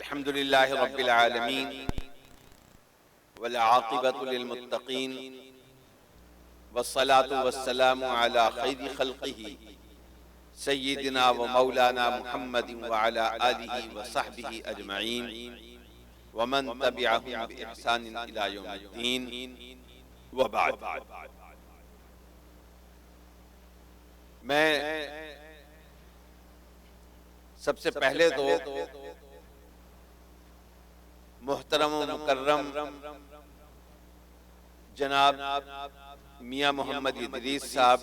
الحمد للہ رب العالمین والعاقبۃ للمتقین والصلاة والسلام علی خیر خلقہ سیدنا و مولانا محمد وعلی آلہ وصحبہ اجمعین ومن تبعہم بإحسان الی یوم الدین وبعد۔ میں سب سے پہلے تو محترم و مکرم جناب میاں محمد ادریس صاحب،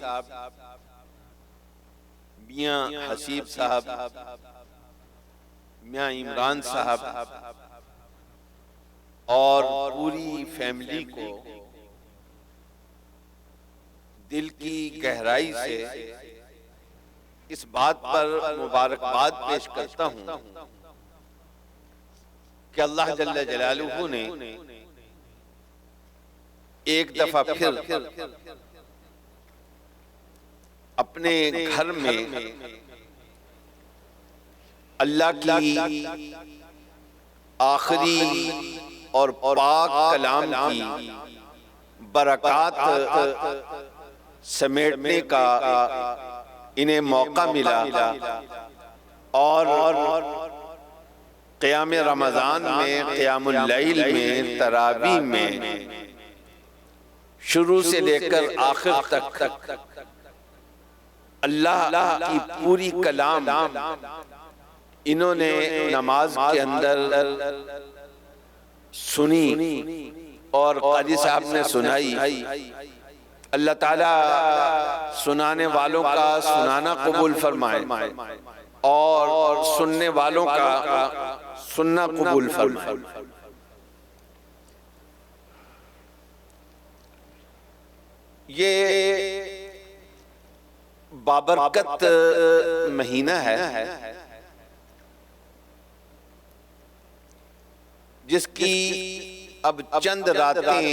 میاں حسیب صاحب، میاں عمران صاحب اور پوری فیملی کو دل کی گہرائی سے اس بات پر مبارکباد پیش کرتا ہوں کہ اللہ جل جلالہ نے ایک دفعہ پھر اپنے گھر میں اللہ کی آخری اور پاک کلام کی برکات سمیٹنے کا انہیں موقع ملا اور قیام رمضان میں، قیام اللیل میں، تراویح میں شروع سے لے کر آخر تک اللہ کی پوری کلام انہوں نے نماز کے اندر سنی اور قاضی صاحب نے سنائی۔ اللہ تعالیٰ سنانے والوں کا سنانا قبول فرمائے اور سننے والوں کا سننا قبول فرمائے۔ یہ بابرکت مہینہ ہے جس کی اب چند راتیں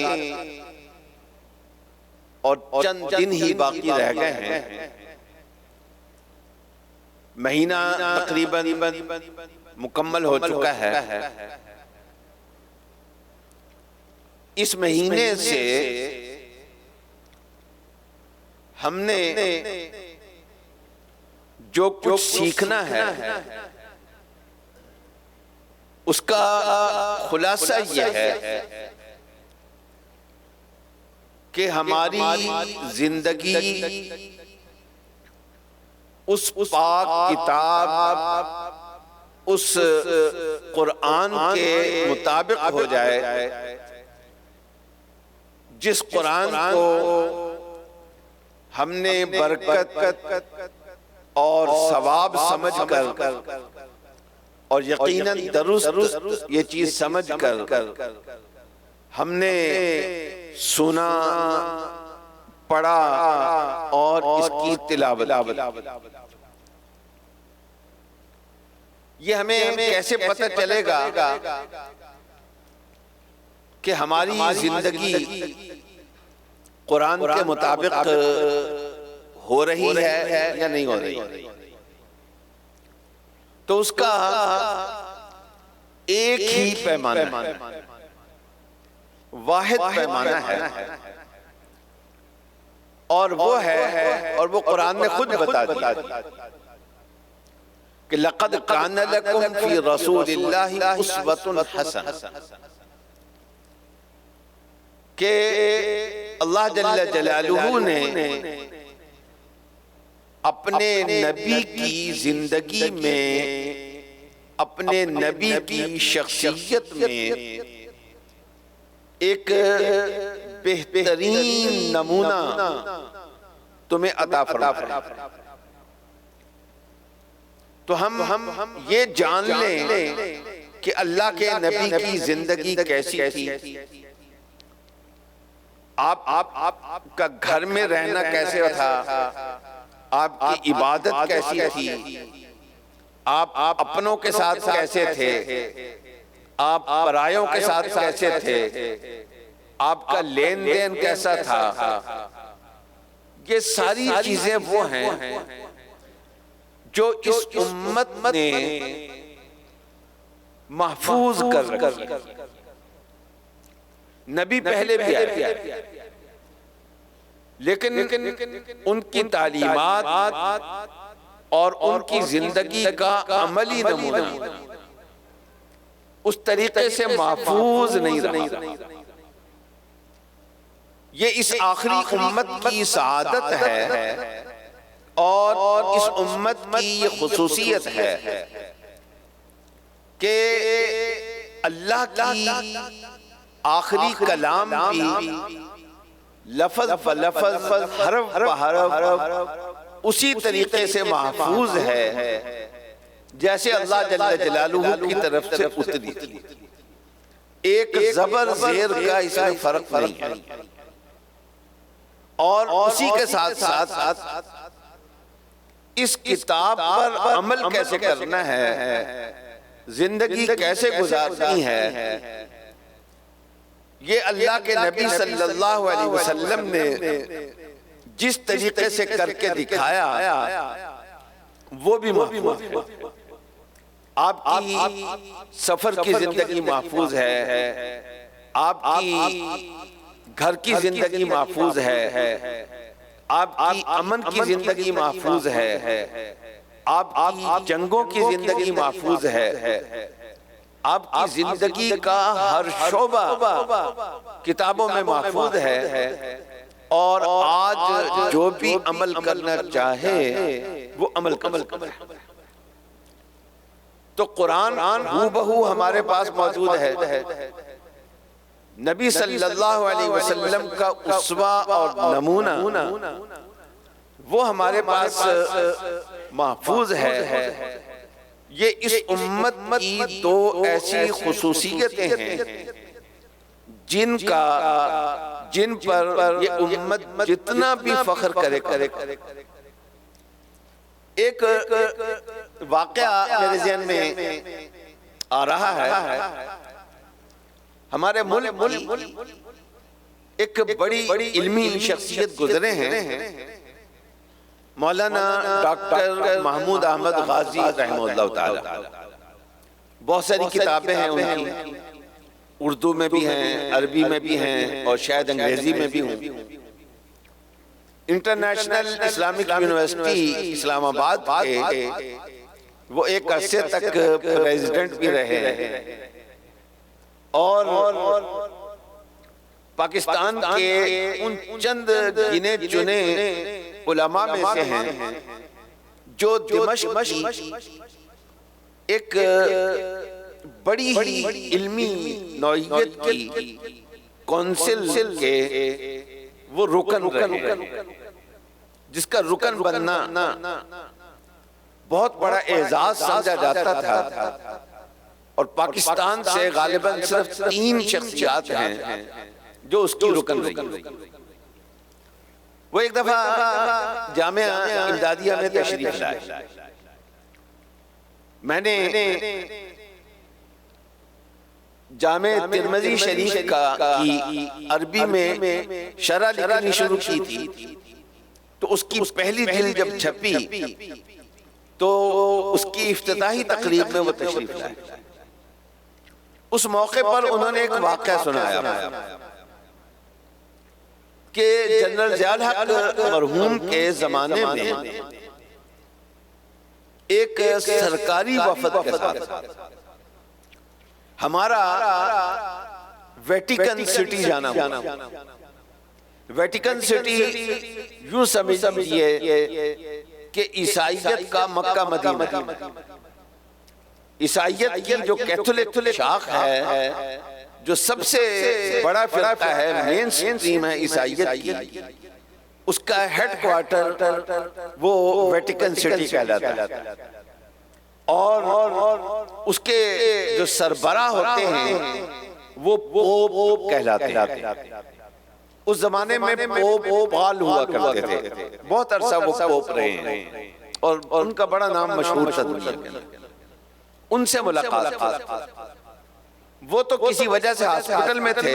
اور چند دن ہی باقی رہ گئے ہیں۔ مہینہ تقریباً مکمل ہو چکا ہے۔ اس مہینے سے ہم نے جو کچھ سیکھنا ہے اس کا خلاصہ یہ ہے کہ ہماری زندگی اس پاک کتاب، اس قرآن کے مطابق ہو جائے جس قرآن کو ہم نے برکت اور ثواب سمجھ کر اور یقیناً درست یہ چیز سمجھ کر ہم نے سنا، پڑھا اور اس کی تلاوت کی۔ یہ ہمیں کیسے پتہ چلے گا کہ ہماری زندگی قرآن کے مطابق ہو رہی ہے یا نہیں ہو رہی؟ تو اس کا ایک ہی پیمانہ ہے، واحد پیمانہ ہے اور وہ قرآن نے خود بتا دیا کہ لَقَدْ كَانَ لَكُمْ فِي رَسُولِ اللَّهِ أُسْوَةٌ حَسَنَةٌ، کہ اللہ جل جلالہ نے اپنے نبی کی زندگی میں، اپنے نبی کی شخصیت میں ایک بہترین نمونہ تمہیں عطا فرمایا۔ تو ہم یہ جان لیں کہ اللہ کے نبی کی زندگی کیسی تھی، آپ کا گھر میں رہنا کیسے تھا، آپ کی عبادت کیسی تھی، آپ اپنوں کے ساتھ کیسے تھے، آپ پرایوں کے ساتھ کیسے تھے، آپ کا لین دین کیسا تھا۔ یہ ساری چیزیں وہ ہیں جو اس امت نے محفوظ کر رکھی. نبی پہلے بھی آئے لیکن ان کی تعلیمات اور ان کی زندگی کا عملی نمونہ اس طریقے سے محفوظ نہیں رہا. یہ اس آخری امت کی سعادت ہے اور اس امت کی یہ خصوصیت ہے کہ اللہ کی آخری کلام بھی لفظ بلفظ حرف بحرف اسی طریقے سے محفوظ ہے جیسے اللہ جل جلالہ کی طرف سے اتری تھی. ایک زبر زیر کا اس میں فرق نہیں ہے. اور اسی کے ساتھ ساتھ اس کتاب پر عمل کیسے کرنا ہے، زندگی کیسے گزارنی ہے، یہ اللہ کے نبی صلی اللہ علیہ وسلم نے جس طریقے سے کر کے دکھایا وہ بھی محفوظ ہے. آپ کی سفر کی زندگی محفوظ ہے، آپ کی گھر کی زندگی محفوظ ہے، آپ کی امن کی زندگی محفوظ ہے، آپ کی جنگوں کی زندگی محفوظ ہے، آپ کی زندگی کا ہر شعبہ کتابوں میں محفوظ ہے. اور آج جو بھی عمل کرنا چاہے وہ عمل کر سکتا ہے. تو قرآن ہو بہو ہمارے پاس موجود ہے. نبی صلی اللہ علیہ وسلم کا اسوہ اور نمونہ وہ ہمارے پاس محفوظ ہے. یہ اس امت کی دو ایسی خصوصیتیں ہیں جن پر یہ امت جتنا بھی فخر کرے. ایک واقعہ میرے ذہن میں آ رہا ہے. ہمارے ملک ایک بڑی علمی شخصیت گزرے ہیں، مولانا ڈاکٹر محمود احمد غازی رحمہ اللہ تعالی. بہت ساری کتابیں ہیں ان کی، اردو میں بھی ہیں، عربی میں بھی ہیں اور شاید انگریزی میں بھی ہوں. انٹرنیشنل اسلامک یونیورسٹی اسلام آباد کے وہ ایک عرصے تک پریزیڈنٹ بھی رہے ہیں اور پاکستان کے ان چند گنے چنے علماء میں سے ہیں جو دمشق کی ایک بڑی ہی علمی نوعیت کی کونسل کے وہ رکن رہے، جس کا رکن بننا بہت بڑا اعزاز سمجھا جاتا تھا. اور پاکستان سے غالباً صرف 3 شخصیات ہیں جو اس کی رکن رہی. وہ ایک دفعہ جامعہ امدادیہ میں تشریف لائے. میں نے جامع ترمذی شریف کی عربی میں شرح لکھنی شروع کی تھی. تو اس کی پہلی جلد جب چھپی تو اس کی افتتاحی تقریب میں وہ تشریف لائے. اس موقع پر انہوں نے ایک واقعہ سنایا کہ جنرل ضیاء الحق مرحوم کے زمانے میں ایک سرکاری وفد کے ساتھ ہمارا ویٹیکن سٹی جانا ہوا. ویٹیکن سٹی یوں سمجھئے کہ عیسائیت کا مکہ مدینہ. عیسائیت کی جو کیتھولک شاخ ہے، جو سب سے بڑا فرقہ ہے، مین سٹریم ہے عیسائیت کی، اس کا ہیڈ کوارٹر وہ ویٹیکن سٹی کہلاتا ہے. اور اس کے جو سربراہ ہوتے ہیں وہ پوپ کہلاتے ہیں. اس زمانے میں پوپ پال ہوا کرتے تھے، بہت عرصہ وہ پوپ رہے ہیں اور ان کا بڑا نام مشہور تھا دنیا میں. ان سے ملاقات، وہ تو کسی وجہ سے ہاسپٹل میں تھے،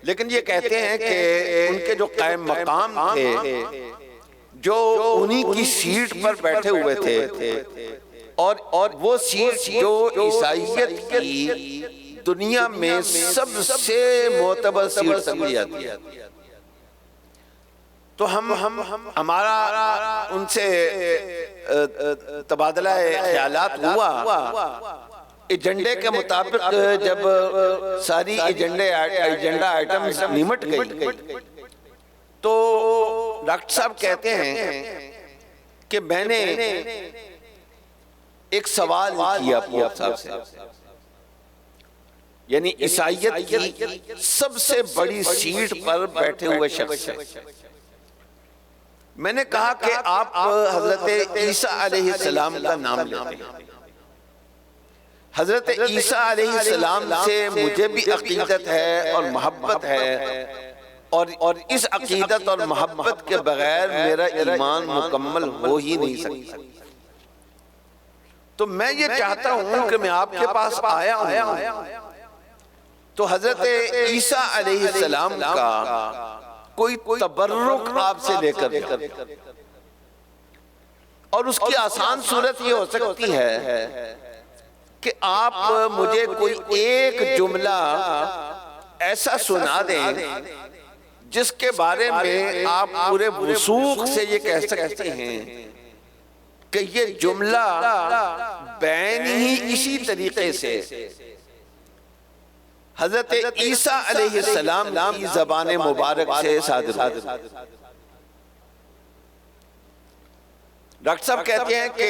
لیکن یہ کہتے ہیں کہ ان کے جو قائم مقام تھے جو انہی کی سیٹ پر بیٹھے ہوئے تھے، اور وہ سیٹ جو عیسائیت کی دنیا میں سب سے معتبر سیٹ سمجھی جاتی ہے. تو ہمارا ان سے تبادلہ خیالات ہوا. ایجنڈے کے مطابق جب ساری ایجنڈا آئٹمز نمٹ گئی تو ڈاکٹر صاحب کہتے ہیں کہ میں نے ایک سوال کیا پوپ صاحب سے، یعنی عیسائیت کی سب سے بڑی سیٹ پر بیٹھے ہوئے شخص سے. میں نے کہا کہ آپ حضرت عیسیٰ علیہ السلام کا نام لیتے ہیں. حضرت عیسیٰ علیہ السلام سے مجھے بھی عقیدت ہے اور محبت ہے، اور اس عقیدت اور محبت کے بغیر میرا ایمان مکمل ہو ہی نہیں سکتا. تو میں یہ چاہتا ہوں کہ میں آپ کے پاس آیا ہوں تو حضرت عیسیٰ علیہ السلام کا کوئی تبرک آپ سے لے کر جاؤ. اور اس کی آسان صورت یہ ہو سکتی ہے کہ آپ مجھے کوئی ایک جملہ ایسا سنا دیں جس کے بارے میں آپ پورے وثوق سے یہ کہہ سکتے ہیں کہ یہ جملہ بین ہی اسی طریقے سے حضرت عیسیٰ علیہ السلام کی زبان مبارک سے صادر ہو. ڈاکٹر صاحب کہتے ہیں کہ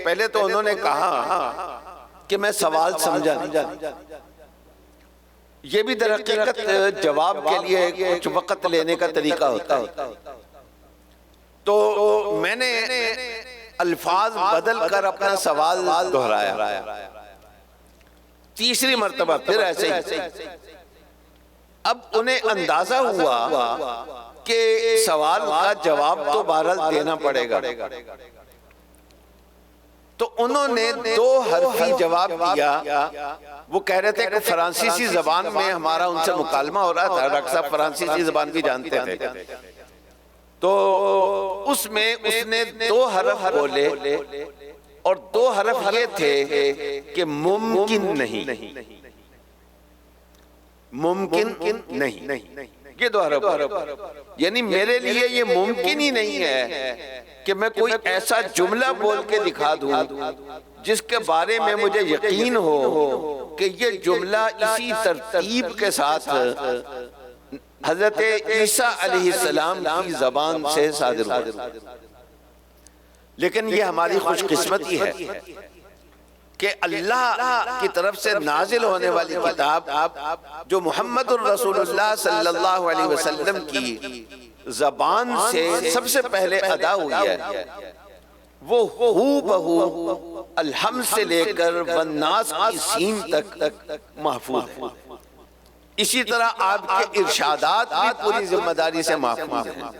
پہلے تو انہوں نے کہا کہ میں سوال سمجھا نہیں. یہ بھی در حقیقت جواب کے لیے کچھ وقت لینے کا طریقہ ہوتا ہے. تو میں نے الفاظ بدل کر اپنا سوال دہرایا. تیسری مرتبہ پھر ایسے ہی. اب انہیں اندازہ ہوا کہ سوال کا جواب تو بہرحال دینا پڑے گا. تو انہوں نے 2 حرفی جواب دیا. وہ کہہ رہے تھے کہ فرانسیسی زبان میں ہمارا ان سے مکالمہ ہو رہا تھا. ڈاکٹر صاحب فرانسیسی زبان بھی جانتے تھے. تو اس میں اس نے 2 حرف بولے اور 2 حرف یہ تھے کہ ممکن نہیں، ممکن نہیں. یہ 2 حرف، یعنی میرے لیے یہ ممکن ہی نہیں ہے کہ میں کوئی ایسا جملہ بول کے دکھا دوں جس کے بارے میں مجھے یقین ہو کہ یہ جملہ اسی ترتیب کے ساتھ حضرت عیسیٰ علیہ السلام کی زبان سے صادر ہو. لیکن یہ ہماری خوش قسمتی ہے کہ اللہ کی طرف سے نازل ہونے والی کتاب جو محمد الرسول اللہ صلی اللہ علیہ وسلم کی زبان سے سب سے پہلے ادا ہوئی ہے، وہ ہو بہو الحمد سے لے کر والناس کی سین تک محفوظ ہے. اسی طرح آپ کے ارشادات بھی پوری ذمہ داری سے محفوظ ہیں.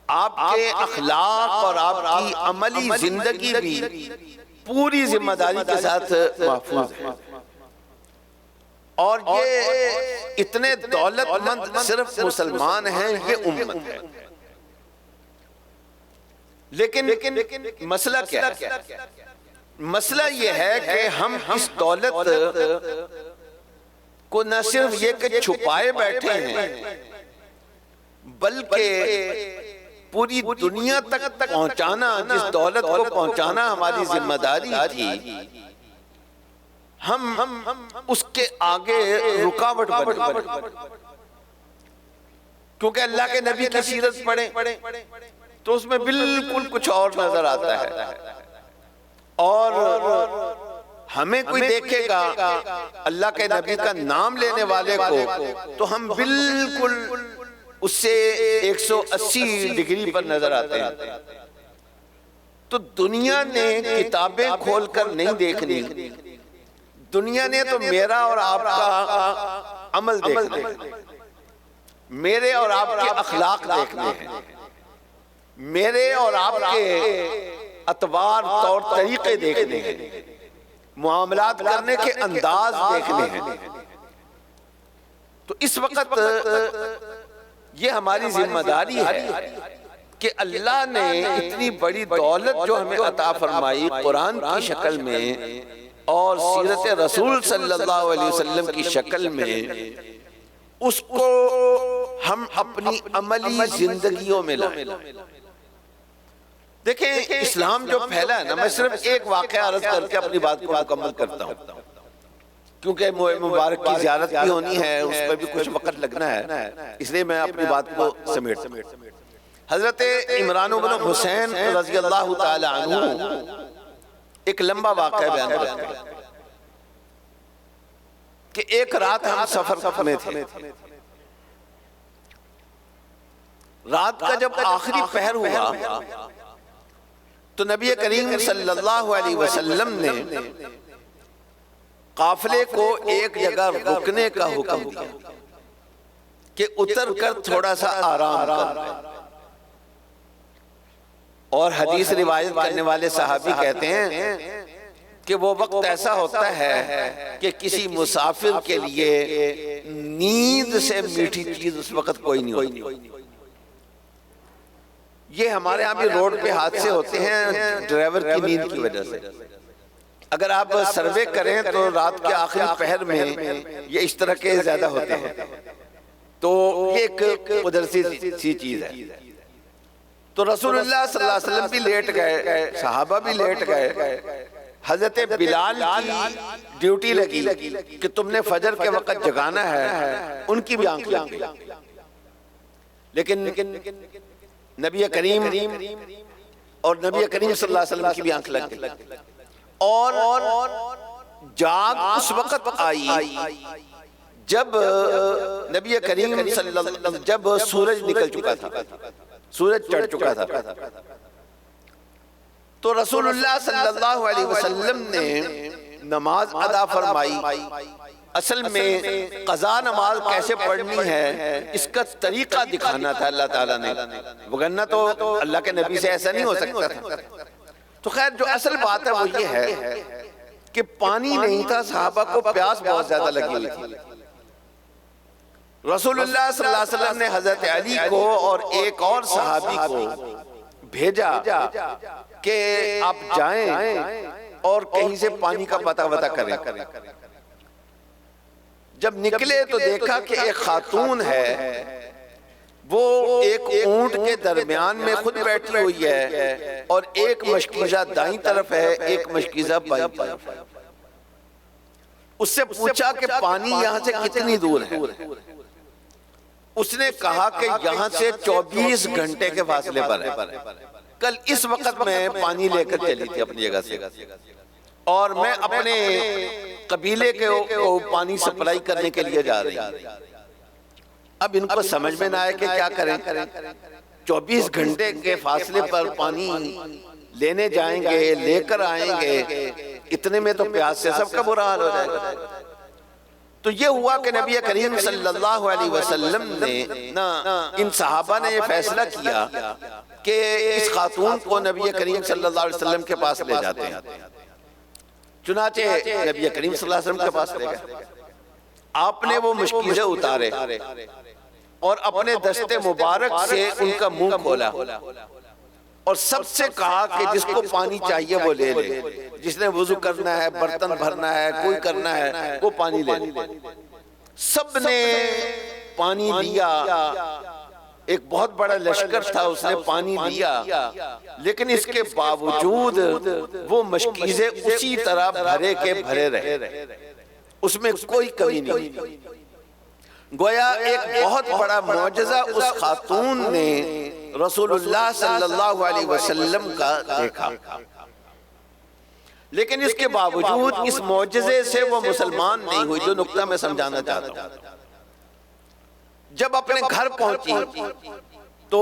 آپ کے اخلاق اور آپ کی عملی زندگی بھی پوری ذمہ داری کے ساتھ محفوظ ہے. اور یہ اتنے دولت مند صرف مسلمان ہیں، یہ امت ہے. لیکن مسئلہ کیا ہے؟ مسئلہ یہ ہے کہ ہم اس دولت کو نہ صرف یہ کہ چھپائے بیٹھے ہیں بلکہ پوری دنیا تک پہنچانا، جس دولت کو پہنچانا ہماری ذمہ داری تھی، ہم اس کے آگے رکاوٹ بن گئے. کیونکہ اللہ کے نبی کی سیرت پڑھیں تو اس میں بالکل کچھ اور نظر آتا ہے. اور ہمیں کوئی دیکھے گا اللہ کے نبی کا نام لینے والے کو تو ہم بالکل اس سے 180 ڈگری پر نظر آتے ہیں. تو دنیا نے کتابیں کھول کر نہیں دیکھنی، دنیا نے تو میرا اور آپ کا عمل دیکھنا ہے، میرے اور آپ کے اخلاق دیکھنے ہیں، میرے اور آپ کے اطوار طور طریقے دیکھنے ہیں، معاملات کرنے کے انداز دیکھنے ہیں. تو اس وقت یہ ہماری ذمہ داری ہے کہ اللہ نے اتنی بڑی دولت جو ہمیں عطا فرمائی قرآن کی شکل میں اور سیرت رسول صلی اللہ علیہ وسلم کی شکل میں، اس کو ہم اپنی عملی زندگیوں میں لائیں۔ دیکھیں اسلام جو پھیلا ہے نا، میں صرف ایک واقعہ عرض کر کے اپنی بات کو مکمل کرتا ہوں، کیونکہ مبارک کی زیارت بھی ہونی ہے، اس پر بھی کچھ وقت لگنا ہے، اس لیے میں اپنی بات کو سمیٹ۔ حضرت عمران بن حسین رضی اللہ تعالی عنہ ایک لمبا واقعہ بیان کرتے ہیں کہ ایک رات ہم سفر میں تھے، رات کا جب آخری پہر ہوا تو نبی کریم صلی اللہ علیہ وسلم نے قافلے کو ایک جگہ رکنے کا حکم دیا کہ اتر کر تھوڑا سا آرام کر۔ اور حدیث روایت کرنے والے صحابی کہتے ہیں کہ وہ وقت ایسا ہوتا ہے کہ کسی مسافر کے لیے نیند سے میٹھی چیز اس وقت کوئی نہیں ہوتی۔ یہ ہمارے ہاں بھی روڈ پہ حادثے ہوتے ہیں ڈرائیور کی نیند کی وجہ سے۔ اگر آپ سروے کریں تو رات کے آخری پہر میں یہ اس طرح کے زیادہ ہوتے ہیں، تو یہ ایک قدرتی سی چیز ہے۔ تو رسول اللہ صلی اللہ علیہ وسلم بھی لیٹ گئے، صحابہ بھی لیٹ گئے، حضرت بلال کی ڈیوٹی لگی کہ تم نے فجر کے وقت جگانا ہے، ان کی بھی آنکھ لگ گئی، لیکن نبی کریم اور نبی کریم صلی اللہ علیہ وسلم کی بھی آنکھ لگ گئی، اور جاگ اس وقت آئی جب نبی کریم صلی اللہ علیہ وسلم جب سورج نکل چکا تھا، سورج چڑھ چکا تھا، تو رسول اللہ صلی اللہ علیہ وسلم نے نماز ادا فرمائی۔ اصل میں قضا نماز کیسے پڑھنی ہے اس کا طریقہ دکھانا تھا اللہ تعالیٰ نے، وگرنہ تو اللہ کے نبی سے ایسا نہیں ہو سکتا تھا۔ تو خیر جو اصل بات ہے وہ یہ ہے کہ پانی نہیں تھا، صحابہ کو پیاس بہت زیادہ لگی ہوئی تھی۔ رسول اللہ صلی اللہ علیہ وسلم نے حضرت علی کو اور ایک اور صحابی کو بھیجا کہ آپ جائیں اور کہیں سے پانی کا پتہ وتہ کریں۔ جب نکلے تو دیکھا کہ ایک خاتون ہے، وہ ایک اونٹ کے درمیان میں خود بیٹھی ہوئی ہے اور ایک مشکیزہ دائیں طرف ہے، ایک مشکیزہ بائیں طرف ہے۔ اس سے پوچھا کہ پانی یہاں سے کتنی دور ہے؟ اس نے کہا کہ یہاں سے 24 گھنٹے کے فاصلے پر ہے، کل اس وقت میں پانی لے کر چلی تھی اپنی جگہ سے، اور میں اپنے قبیلے کو پانی سپلائی کرنے کے لیے جا رہی ہوں۔ اب ان کو سمجھ میں نہ آئے کہ کیا کریں، 24 گھنٹے کے فاصلے پر پانی لینے جائیں گے، لے کر آئیں گے، اتنے میں تو پیاس سے سب کا برا حال ہو جائے گا۔ تو یہ ہوا کہ نبی کریم صلی اللہ علیہ وسلم نے ان صحابہ نے یہ فیصلہ کیا کہ اس خاتون کو نبی کریم صلی اللہ علیہ وسلم کے پاس لے جاتے ہیں۔ چنانچہ نبی کریم صلی اللہ علیہ وسلم کے پاس لے گئے، آپ نے وہ مشکیزیں اتارے اور اپنے دست مبارک سے ان کا منہ کھولا اور سب سے کہا کہ جس کو پانی چاہیے وہ لے لے، جس نے وضو کرنا ہے، برتن بھرنا ہے، کوئی کرنا ہے، وہ پانی لے لے۔ سب نے پانی لیا، ایک بہت بڑا لشکر تھا، اس نے پانی لیا، لیکن اس کے باوجود وہ مشکیزیں اسی طرح بھرے کے بھرے رہے، اس میں کوئی کمی نہیں۔ گویا ایک بہت بڑا معجزہ اس خاتون نے رسول اللہ صلی اللہ علیہ وسلم کا دیکھا، لیکن اس کے باوجود اس معجزے سے وہ مسلمان نہیں ہوئی۔ جو نقطہ میں سمجھانا چاہتا ہوں، جب اپنے گھر پہنچی تو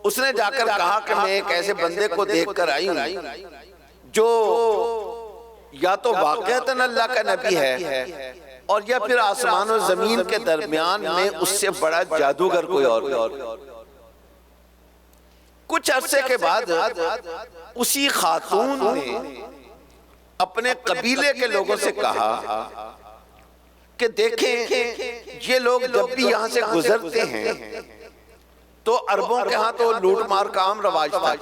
اس نے جا کر کہا کہ میں ایک ایسے بندے کو دیکھ کر آئی ہوں جو یا تو واقعتاً اللہ کا نبی ہے اور یا پھر آسمان و زمین کے درمیان میں اس سے بڑا جادوگر کوئی اور۔ کچھ عرصے کے بعد اسی خاتون نے اپنے قبیلے کے لوگوں سے کہا کہ دیکھیں یہ لوگ جب بھی یہاں سے گزرتے ہیں تو عربوں کے ہاں تو لوٹ مار کا عام رواج تھا،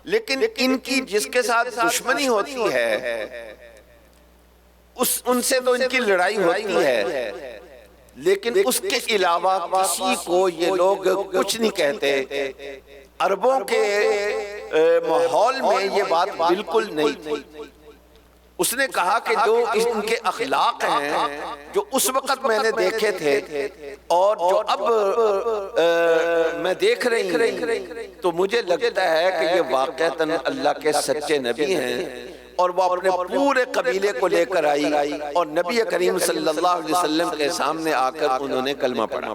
لیکن ان کی جس کے ساتھ دشمنی ہوتی ہے ان سے تو ان کی لڑائی ہوتی ہے، لیکن اس کے علاوہ کسی کو یہ لوگ کچھ نہیں کہتے۔ عربوں کے ماحول میں یہ بات بالکل نہیں تھی۔ اس نے کہا کہ جو ان کے اخلاق ہیں جو اس وقت میں نے دیکھے تھے اور جو اب میں دیکھ رہی ہوں، تو مجھے لگتا ہے کہ یہ واقعتاً اللہ کے سچے نبی ہیں، اور وہ اپنے پورے قبیلے کو لے کر آئی اور نبی کریم صلی اللہ علیہ وسلم کے سامنے آ کر انہوں نے کلمہ پڑھا۔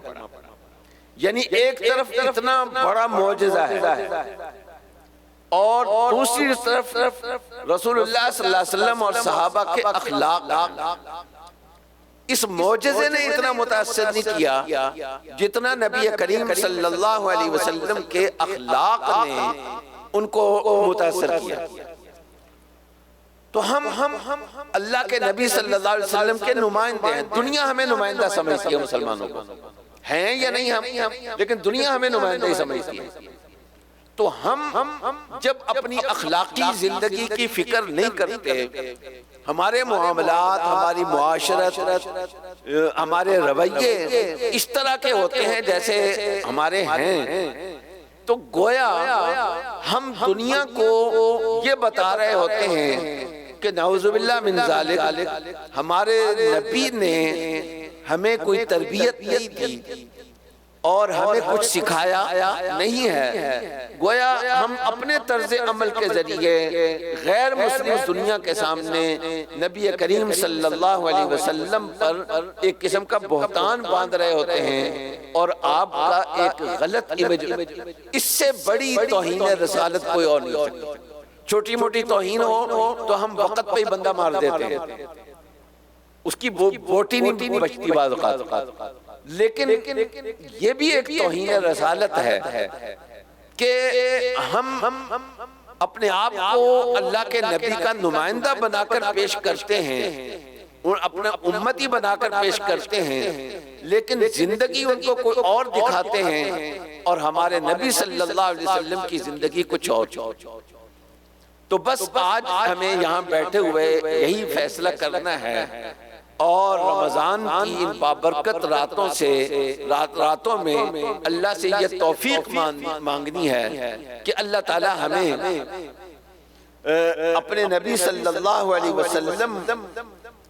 یعنی ایک طرف اتنا بڑا معجزہ ہے اور دوسری طرف رسول اللہ صلی اللہ علیہ وسلم اور صحابہ کے اخلاق۔ اس معجزے نے اتنا متاثر نہیں کیا جتنا نبی کریم صلی اللہ علیہ وسلم کے اخلاق نے ان کو متاثر کیا۔ تو ہم اللہ کے نبی صلی اللہ علیہ وسلم کے نمائندے ہیں۔ دنیا ہمیں نمائندہ سمجھتی ہے مسلمانوں کو، ہیں یا نہیں ہم، لیکن دنیا ہمیں نمائندہ ہی سمجھتی ہے۔ تو ہم جب اپنی اخلاقی زندگی کی فکر نہیں کرتے، ہمارے معاملات، ہماری معاشرت، ہمارے رویے اس طرح کے ہوتے ہیں جیسے ہمارے ہیں، تو گویا ہم دنیا کو یہ بتا رہے ہوتے ہیں کہ نعوذ باللہ من ذالک، ہمارے نبی نے ہمیں کوئی تربیت نہیں دی اور ہمیں کچھ سکھایا نہیں ہے۔ گویا ہم اپنے طرز عمل کے ذریعے غیر مسلم دنیا کے سامنے نبی کریم صلی اللہ علیہ وسلم پر ایک قسم کا بہتان باندھ رہے ہوتے ہیں اور آپ کا ایک غلط امیج۔ اس سے بڑی توہین رسالت کوئی اور نہیں ہو سکتی۔ چھوٹی موٹی توہین ہو تو ہم وقت پہ ہی بندہ مار دیتے ہیں، اس کی بوٹی نہیں بچتی بعض اوقات، لیکن یہ بھی ایک توہین رسالت ہے کہ ہم اپنے آپ کو اللہ کے نبی کا نمائندہ بنا کر پیش کرتے ہیں، اپنا امتی بنا کر پیش کرتے ہیں، لیکن زندگی ان کو کوئی اور دکھاتے ہیں اور ہمارے نبی صلی اللہ علیہ وسلم کی زندگی کچھ اور۔ تو بس آج ہمیں یہاں بیٹھے ہوئے یہی فیصلہ کرنا ہے اور رمضان کی ان بابرکت راتوں میں اللہ سے یہ توفیق مانگنی ہے کہ اللہ تعالی ہمیں اپنے نبی صلی اللہ علیہ وسلم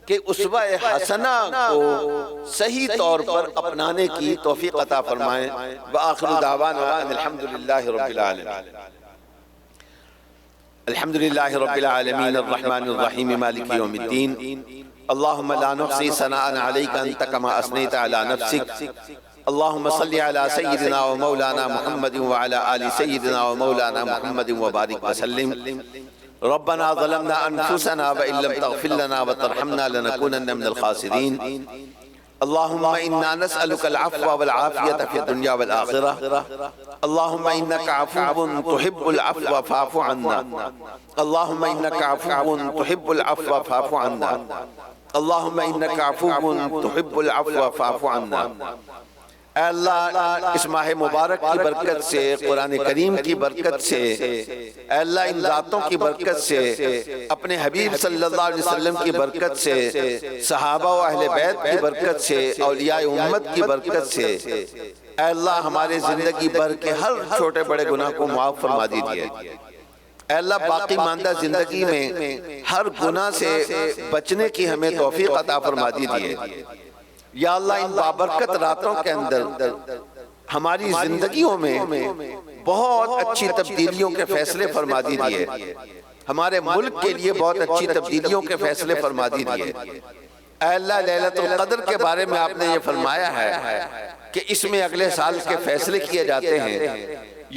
کہ اسوہ حسنہ کو صحیح طور پر اپنانے کی توفیق عطا فرمائیں۔ وآخر دعوانا ان الحمدللہ رب العالمین۔ الحمدللہ رب العالمین الرحمن الرحیم مالک یوم الدین۔ اللہم لا نحصی ثناء علیک انت کما اثنیت علی نفسک۔ اللہم صلی علی سیدنا و مولانا محمد وعلی آل سیدنا و مولانا محمد وبارک وسلم۔ ربنا ظلمنا انفسنا وان لم تغفر لنا وترحمنا لنكونن من الخاسرین۔ اللہم انا نسألک العفو والعافیت فی الدنیا والآخرہ۔ اللہم انک عفو تحب العفو فاعف عنا۔ اللہم انک عفو تحب العفو فاعف عنا۔ اللہم انک عفو تحب العفو فاعف عنا۔ اے اللہ اس ماہ مبارک کی برکت سے، قرآن کریم کی برکت سے، اے اللہ ان ذاتوں کی برکت سے، اپنے حبیب صلی اللہ علیہ وسلم کی برکت سے، صحابہ و اہل بیت کی برکت سے، اولیاء امت کی برکت سے، اے اللہ ہمارے زندگی بھر کے ہر چھوٹے بڑے گناہ کو معاف فرما دیجئے۔ اے اللہ باقی ماندہ زندگی میں ہر گناہ سے بچنے کی ہمیں توفیق عطا فرما دیجئے۔ یا اللہ ان بابرکت راتوں کے اندر ہماری زندگیوں میں بہت اچھی تبدیلیوں کے فیصلے فرما دیجئے، ہمارے ملک کے لیے بہت اچھی تبدیلیوں کے فیصلے فرما دیجئے۔ اے اللہ لیلۃ القدر کے بارے میں آپ نے یہ فرمایا ہے کہ اس میں اگلے سال کے فیصلے کیے جاتے ہیں۔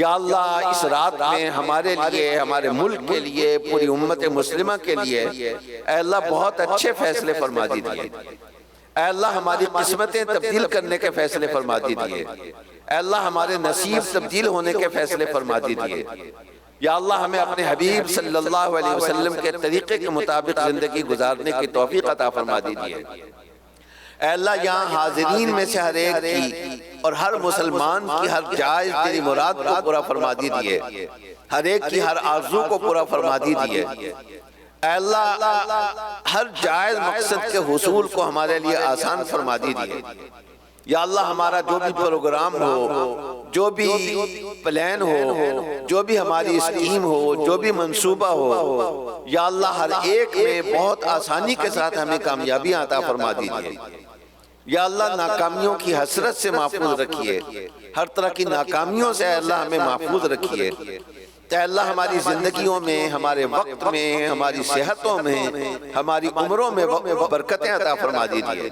یا اللہ اس رات میں ہمارے لیے، ہمارے ملک کے لیے، پوری امت مسلمہ کے لیے اے اللہ بہت اچھے فیصلے فرما دیجئے۔ اے اللہ ہماری قسمتیں تبدیل کرنے کے فیصلے فرما دیجئے۔ اے اللہ ہمارے نصیب تبدیل ہونے کے فیصلے فرما دیجئے۔ یا اللہ ہمیں اپنے حبیب صلی اللہ علیہ وسلم کے طریقے کے مطابق زندگی گزارنے کی توفیق عطا فرما دیجئے۔ اے اللہ یہاں حاضرین میں سے ہر ایک کی اور ہر مسلمان کی ہر جائز تیری مراد کو پورا فرما دیجئے، ہر ایک کی ہر آرزو کو پورا فرما دیجئے۔ اے اللہ ہر جائز مقصد کے حصول کو ہمارے لیے آسان فرما دیجئے۔ یا اللہ ہمارا جو بھی پروگرام ہو، جو بھی پلان ہو، جو بھی ہماری اسکیم ہو، جو بھی منصوبہ ہو، یا اللہ ہر ایک میں بہت آسانی کے ساتھ ہمیں کامیابی عطا فرما دیجئے۔ یا اللہ ناکامیوں کی حسرت سے محفوظ رکھیے، ہر طرح کی ناکامیوں سے اے اللہ ہمیں محفوظ رکھیے۔ اے اللہ ہماری زندگیوں میں، ہمارے وقت میں، ہماری صحتوں میں، ہماری عمروں میں برکتیں عطا فرما دیجئے۔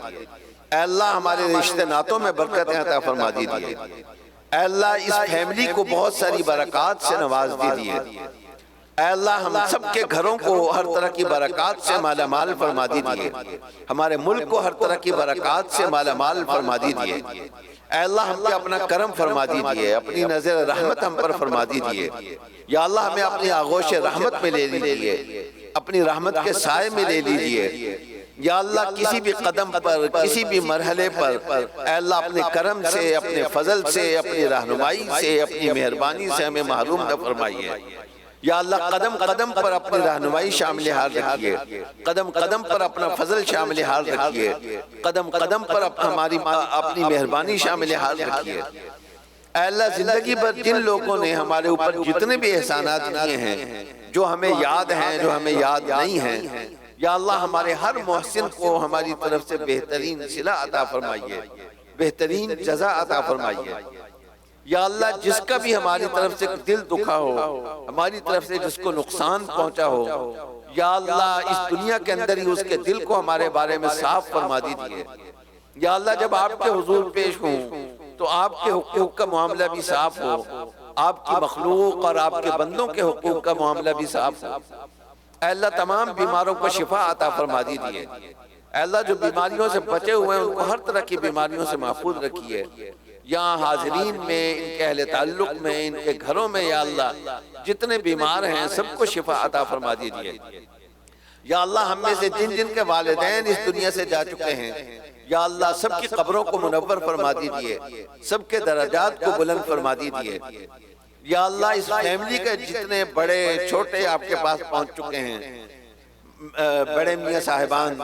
اے اللہ ہمارے رشتہ ناتوں میں برکتیں عطا فرما دیجئے۔ اے اللہ اس فیملی کو بہت ساری برکات سے نواز دیجئے۔ اے اللہ ہم سب کے گھروں کو ہر طرح کی برکات سے مالا مال فرما دیجئے، ہمارے ملک کو ہر طرح کی برکات سے مالا مال فرما دیجئے۔ اے اللہ ہم پہ اپنا کرم فرما دیجئے، اپنی نظر رحمت ہم پر فرما دیجئے۔ یا اللہ ہمیں اپنی آغوش رحمت میں لے لیجئے، اپنی رحمت کے سائے میں لے لیجئے۔ یا اللہ کسی بھی قدم پر، کسی بھی مرحلے پر اے اللہ اپنے کرم سے، اپنے فضل سے، اپنی رہنمائی سے، اپنی مہربانی سے ہمیں محروم نہ فرمائیے۔ یا اللہ قدم قدم پر اپنی رہنمائی شامل حال رکھیے، قدم قدم پر اپنا فضل شامل حال رکھیے، قدم قدم پر اپنی مہربانی شامل حال رکھیے۔ اے اللہ زندگی بھر جن لوگوں نے ہمارے اوپر جتنے بھی احسانات کیے ہیں، جو ہمیں یاد ہیں، جو ہمیں یاد نہیں ہیں، یا اللہ ہمارے ہر محسن کو ہماری طرف سے بہترین صلہ عطا فرمائیے، بہترین جزا عطا فرمائیے۔ یا اللہ جس کا بھی ہماری طرف سے دل دکھا ہو، ہماری طرف سے جس کو نقصان پہنچا ہو، یا اللہ اس دنیا کے اندر ہی اس کے دل کو ہمارے بارے میں صاف فرما دیجئے۔ یا اللہ جب آپ کے حضور پیش ہوں تو آپ کے حقوق کا معاملہ بھی صاف ہو، آپ کی مخلوق اور آپ کے بندوں کے حقوق کا معاملہ بھی صاف ہو۔ اے اللہ تمام بیماروں کو شفا عطا فرما دیجئے۔ اے اللہ جو بیماریوں سے بچے ہوئے ہیں ان کو ہر طرح کی بیماریوں سے محفوظ رکھیے۔ یہاں حاضرین میں، ان کے اہل تعلق میں، ان کے گھروں میں یا اللہ جتنے بیمار ہیں سب کو شفا عطا فرما دیجئے۔ یا اللہ ہم میں سے جن جن کے والدین اس دنیا سے جا چکے ہیں، یا اللہ سب کی قبروں کو منور فرما دیجئے، سب کے درجات کو بلند فرما دیجئے۔ یا اللہ اس فیملی کے جتنے بڑے چھوٹے آپ کے پاس پہنچ چکے ہیں، بڑے میاں صاحبان،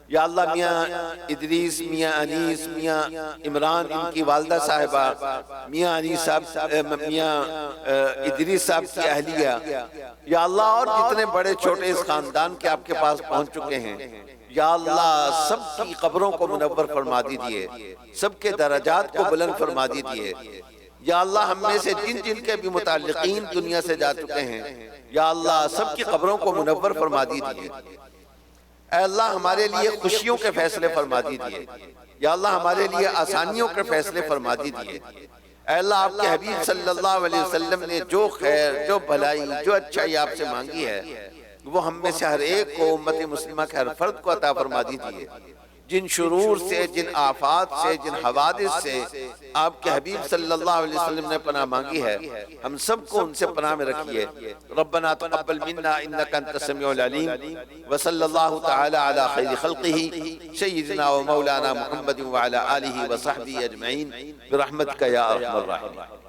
یا اللہ میاں ادریس، میاں انیس، میاں عمران، ان کی والدہ صاحبہ، میاں انیس صاحب، میاں ادریس صاحب کی اہلیہ، یا اللہ اور جتنے بڑے چھوٹے اس خاندان کے آپ کے پاس پہنچ چکے ہیں، یا اللہ سب کی قبروں کو منور فرما دیجئے، سب کے درجات کو بلند فرما دیجئے۔ یا اللہ ہم میں سے جن جن کے بھی متعلقین دنیا سے جا چکے ہیں، یا اللہ سب کی قبروں کو منور فرما دیجئے۔ اے اللہ ہمارے لیے خوشیوں کے فیصلے فرما دیجئے، یا اللہ ہمارے لیے آسانیوں کے فیصلے فرما دیجئے۔ اے اللہ آپ کے حبیب صلی اللہ علیہ وسلم نے جو خیر، جو بھلائی، جو اچھائی آپ سے مانگی ہے وہ ہم میں سے ہر ایک کو، امت مسلمہ کے ہر فرد کو عطا فرما دیجئے۔ جن شرور سے، جن آفات سے، جن حوادث سے آپ کے حبیب صلی اللہ علیہ وسلم نے پناہ مانگی ہے، ہم سب کو ان سے پناہ میں رکھیے۔ ربنا تقبل منا انک انت السمیع العلیم، وصلی اللہ تعالی علی خیر خلقہ سیدنا و مولانا محمد وعلی آلہ وصحبہ اجمعین برحمتک یا ارحم الراحمین۔